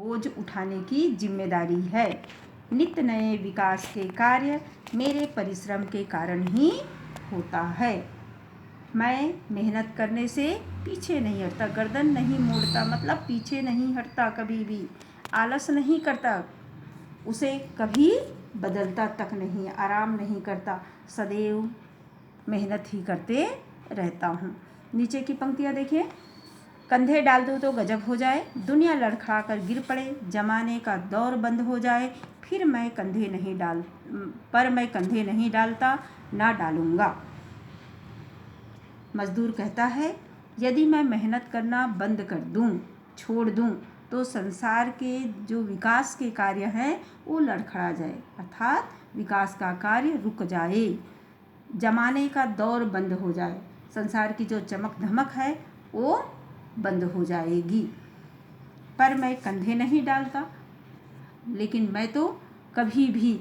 बोझ उठाने की जिम्मेदारी है। नित्य नए विकास के कार्य मेरे परिश्रम के कारण ही होता है। मैं मेहनत करने से पीछे नहीं हटता, गर्दन नहीं मोड़ता, मतलब पीछे नहीं हटता, कभी भी आलस नहीं करता, उसे कभी बदलता तक नहीं, आराम नहीं करता, सदैव मेहनत ही करते रहता हूँ। नीचे की पंक्तियाँ देखिए। कंधे डाल दूँ तो गजब हो जाए, दुनिया लड़खड़ा कर गिर पड़े, जमाने का दौर बंद हो जाए, पर मैं कंधे नहीं डालता, ना डालूँगा। मजदूर कहता है, यदि मैं मेहनत करना बंद कर दूँ, छोड़ दूँ, तो संसार के जो विकास के कार्य हैं वो लड़खड़ा जाए, अर्थात विकास का कार्य रुक जाए, जमाने का दौर बंद हो जाए, संसार की जो चमक धमक है वो बंद हो जाएगी। पर मैं कंधे नहीं डालता, लेकिन मैं तो कभी भी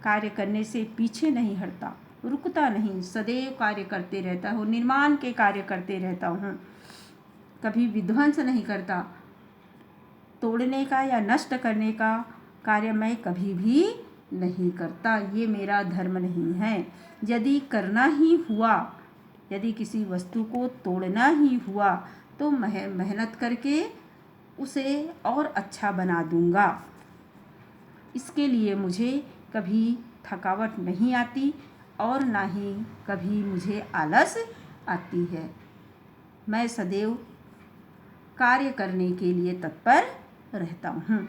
कार्य करने से पीछे नहीं हटता, रुकता नहीं, सदैव कार्य करते रहता हूँ, निर्माण के कार्य करते रहता हूँ, कभी विध्वंस नहीं करता, तोड़ने का या नष्ट करने का कार्य मैं कभी भी नहीं करता, ये मेरा धर्म नहीं है। यदि करना ही हुआ, यदि किसी वस्तु को तोड़ना ही हुआ, तो मेहनत करके उसे और अच्छा बना दूंगा। इसके लिए मुझे कभी थकावट नहीं आती और ना ही कभी मुझे आलस आती है। मैं सदैव कार्य करने के लिए तत्पर रहता हूँ।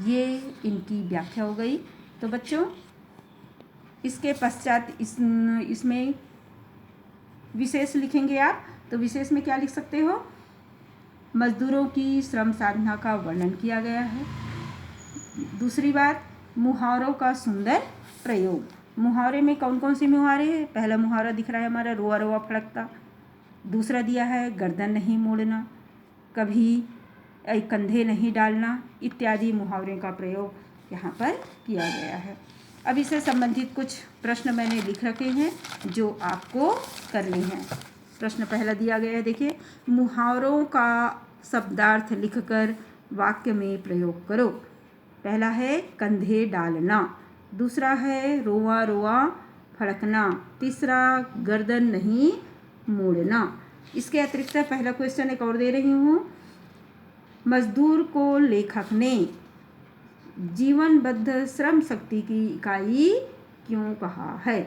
ये इनकी व्याख्या हो गई। तो बच्चों, इसके पश्चात इसमें विशेष लिखेंगे आप, तो विशेष में क्या लिख सकते हो? मजदूरों की श्रम साधना का वर्णन किया गया है। दूसरी बात, मुहावरों का सुंदर प्रयोग। मुहावरे में कौन कौन से मुहावरे हैं? पहला मुहावरा दिख रहा है हमारा, रोआ रोआ फड़कता। दूसरा दिया है गर्दन नहीं मोड़ना, कभी कंधे नहीं डालना, इत्यादि मुहावरों का प्रयोग यहाँ पर किया गया है। अब इससे संबंधित कुछ प्रश्न मैंने लिख रखे हैं जो आपको करने हैं। प्रश्न पहला दिया गया है, देखिए, मुहावरों का शब्दार्थ लिखकर वाक्य में प्रयोग करो। पहला है कंधे डालना, दूसरा है रोआ रोआ फड़कना, तीसरा गर्दन नहीं मोड़ना। इसके अतिरिक्त पहला क्वेश्चन एक और दे रही हूँ, मजदूर को लेखक ने जीवनबद्ध श्रम शक्ति की इकाई क्यों कहा है?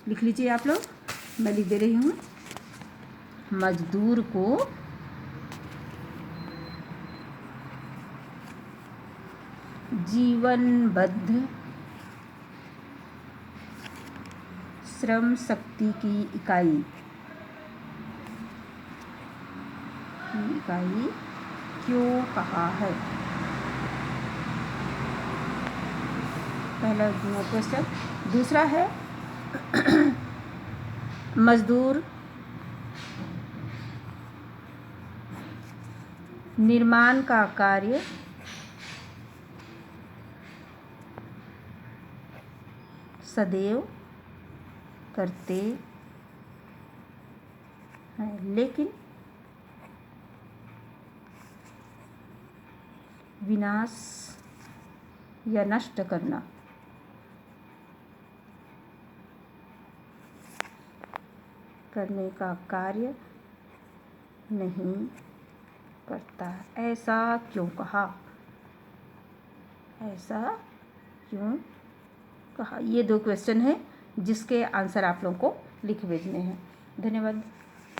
लिख लीजिए आप लोग, मैं लिख दे रही हूँ। मजदूर को जीवनबद्ध श्रम शक्ति की इकाई क्यों कहा है? पहला क्वेश्चन। दूसरा है मजदूर निर्माण का कार्य सदैव करते हैं, लेकिन विनाश या नष्ट करने का कार्य नहीं करता। ऐसा क्यों कहा? ऐसा क्यों कहा? ये दो क्वेश्चन हैं जिसके आंसर आप लोगों को लिख भेजने हैं। धन्यवाद।